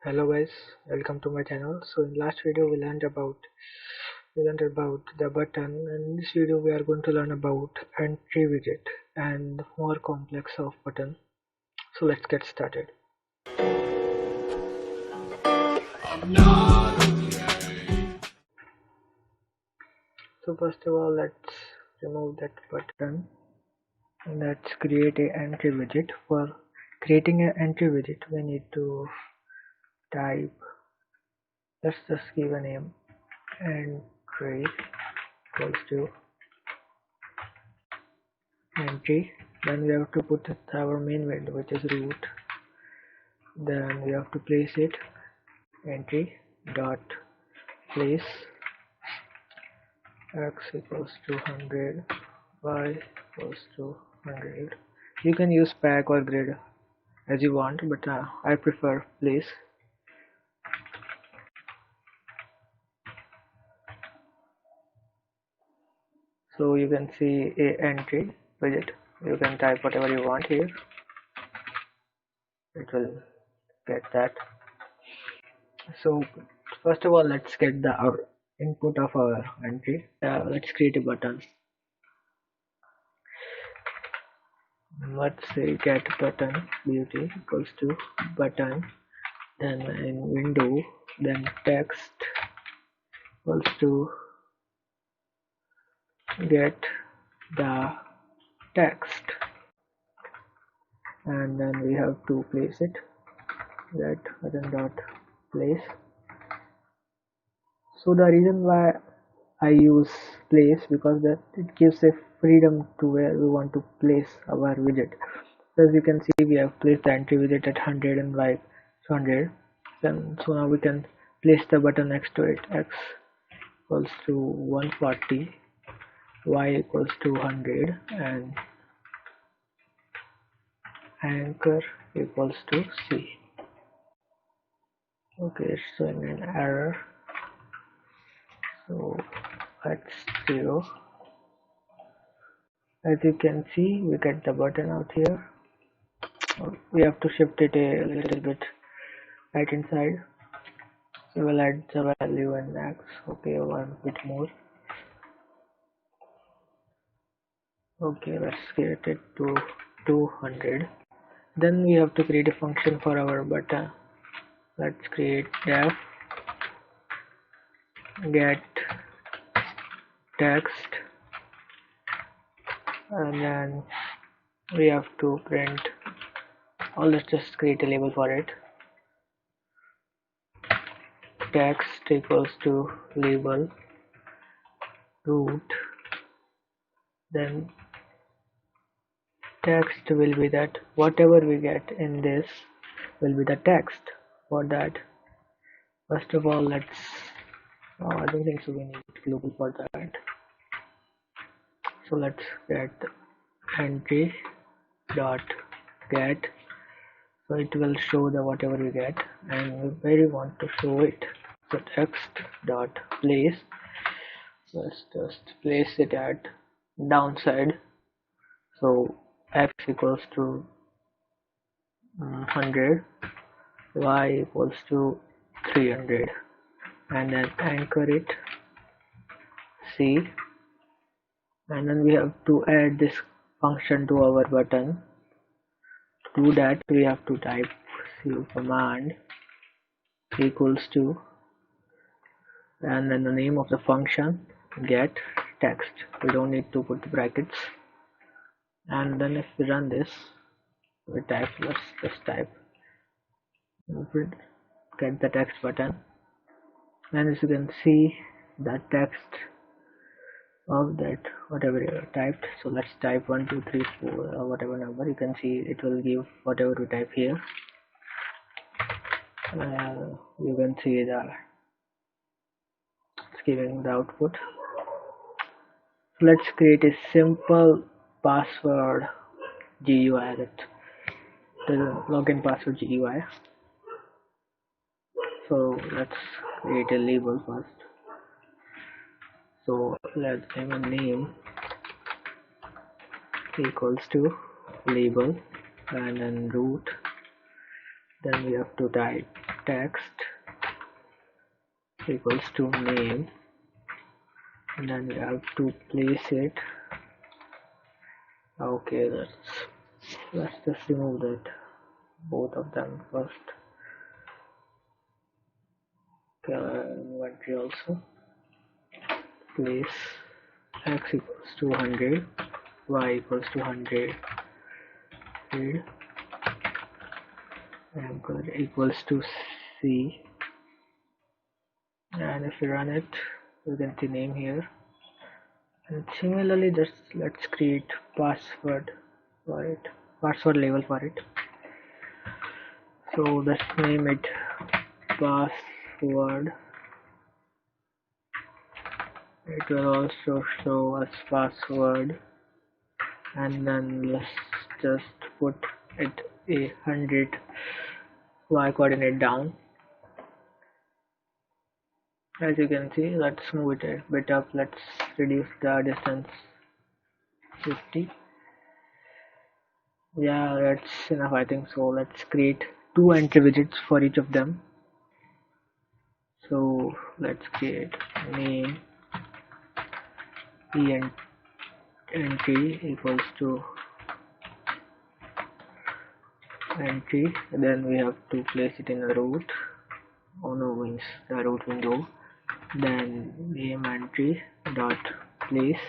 Hello guys, welcome to my channel. So in last video we learned about the button, and in this video we are going to learn about entry widget and more complex of button. So let's get started. So first of all, let's remove that button and let's create a entry widget. For creating an entry widget we need to type, let's just give a name, entry equals to entry. Then we have to put our main window, which is root. Then we have to place it entry dot place x equals to 100, y equals to 100. You can use pack or grid as you want, but I prefer place. So you can see a entry widget. You can type whatever you want here. It will get that. So first of all, let's get the input of our entry. Let's create a button. Let's say get button beauty equals to button, then in window, then text equals to get the text, and then we have to place it, get button dot place. So the reason why I use place, because that it gives a freedom to where we want to place our widget. So as you can see, we have placed the entry widget at 100 and y 100. Then so now we can place the button next to it. X equals to 140, y equals to 100, and anchor equals to C. Okay, it's showing an error. So that's 0. As you can see, we get the button out here. We have to shift it a little bit right inside. So we'll add the value in x. Okay, one bit more. Okay, let's get it to 200. Then we have to create a function for our button. Let's create def get text, and then we have to print, or let's just create a label for it. Text equals to label root, then text will be that whatever we get in this will be the text. For that, first of all, let's I don't think so we need global for that. So let's get entry dot get, so it will show the whatever we get, and where we want to show it. So text dot place, let's just place it at downside. So x equals to 100, y equals to 300, and then anchor it C. And then we have to add this function to our button. To do that, we have to type command equals to, and then the name of the function, get text. We don't need to put the brackets. And then if we run this, we type, let's just type get the text button, and as you can see, the text of that whatever you typed. So let's type 1 2 3 4 or whatever number. You can see it will give whatever we type here. You can see it's giving the output. So let's create a simple password GUI, that the login password GUI. So let's create a label first. So let's give a name equals to label, and then root. Then we have to type text equals to name, and then we have to place it. Okay, let's just remove that, both of them first. Inventory also. Place x equals to 100, y equals to 100, anchor equals to c, and if you run it, you can see name here. And similarly, just let's create password for it, password label for it. So let's name it password. It will also show us password, and then let's just put it 100 y coordinate down. As you can see, let's move it a bit up. Let's reduce the distance 50. Yeah, that's enough, I think. So let's create 2 entry widgets for each of them. So let's create name entry equals to entry, then we have to place it in a root. Oh no, means the root window. Then name entry dot place.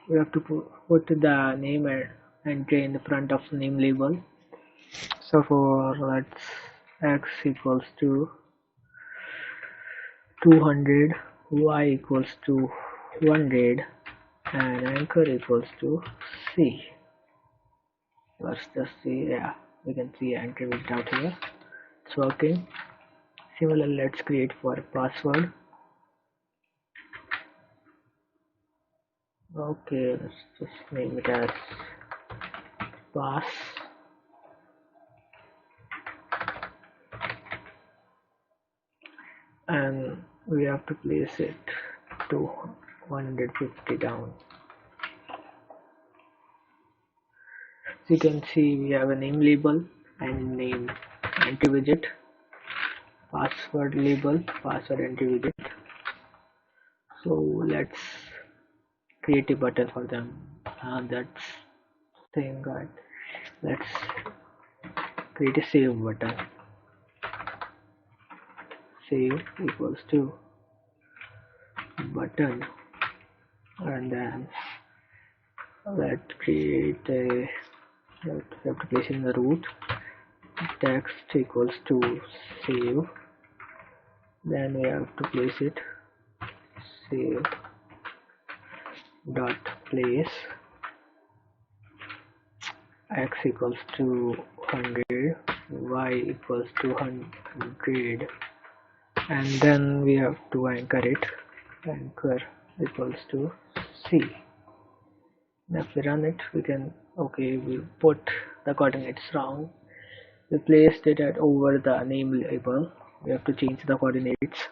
We have to put the name entry in the front of name label. So for let's x equals to 200, y equals to 100, and anchor equals to c. Let's just see. Yeah, we can see entry widget out here. It's working. Similarly, let's create for password. Okay, let's just name it as pass, and we have to place it to 150 down. So you can see we have a name label and name entry widget, password label, password entry widget. So let's create a button for them. That's saying that let's create a save button. Save equals to button, and then let's create a, we have to place it in the root. Text equals to save, then we have to place it save dot place, x equals to 100, y equals to 100, and then we have to anchor it. Anchor equals to c. Now if we run it, we can, okay, we put the coordinates wrong. We placed it at over the name label. We have to change the coordinates.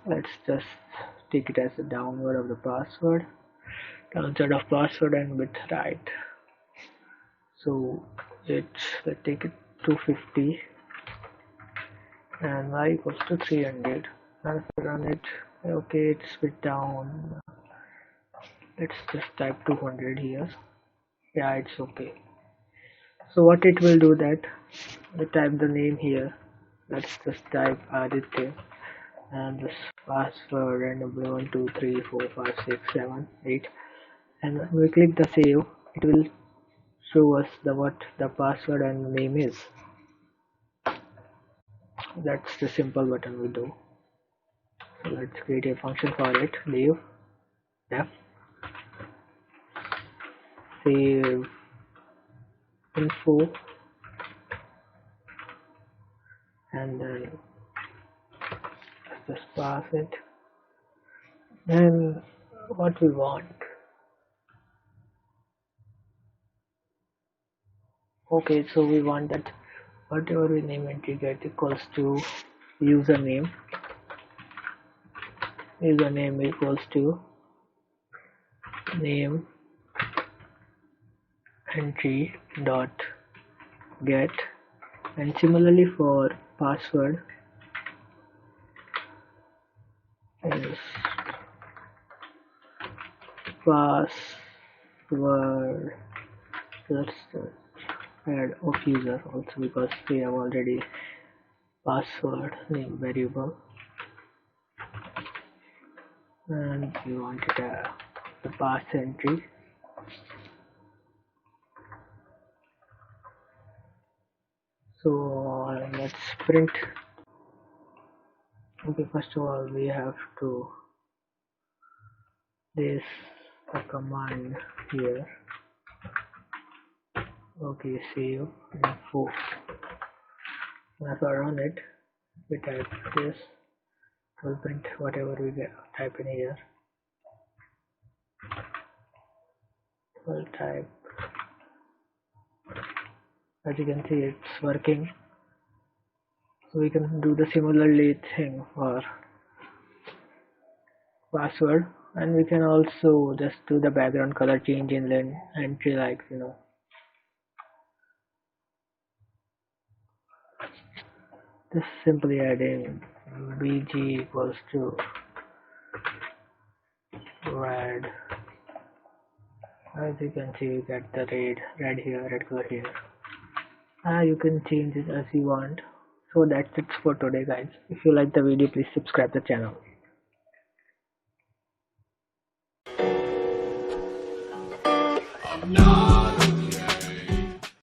Let's just take it as the downward of the password, downside of password, and width right. So let's take it 250, and y equals to 300. And if we run it, okay, it's bit down. Let's just type 200 here. Yeah, it's okay. So what it will do, that we type the name here. Let's just type Aditya, and this password randomly 1 2 3 4 5 6 7 8, and when we click the save, it will show us what the password and the name is. That's the simple button we do. So let's create a function for it. Leave f save info, and then just pass it, and what we want. Okay, so we want that whatever we name entry get equals to username equals to name entry dot get And similarly for password is password, let's add of user also because we have already password name variable, and we want it the pass entry. So let's print. Okay, first of all we have to this a command here. Okay, save info. If I run it, we type this, we'll print whatever we get, type in here. We'll type, as you can see it's working. So we can do the similarly thing for password, and we can also just do the background color change in the entry, like just simply adding bg equals to red. As you can see, you get the red here, red color here. You can change it as you want. So that's it for today, guys. If you like the video, please subscribe the channel. No.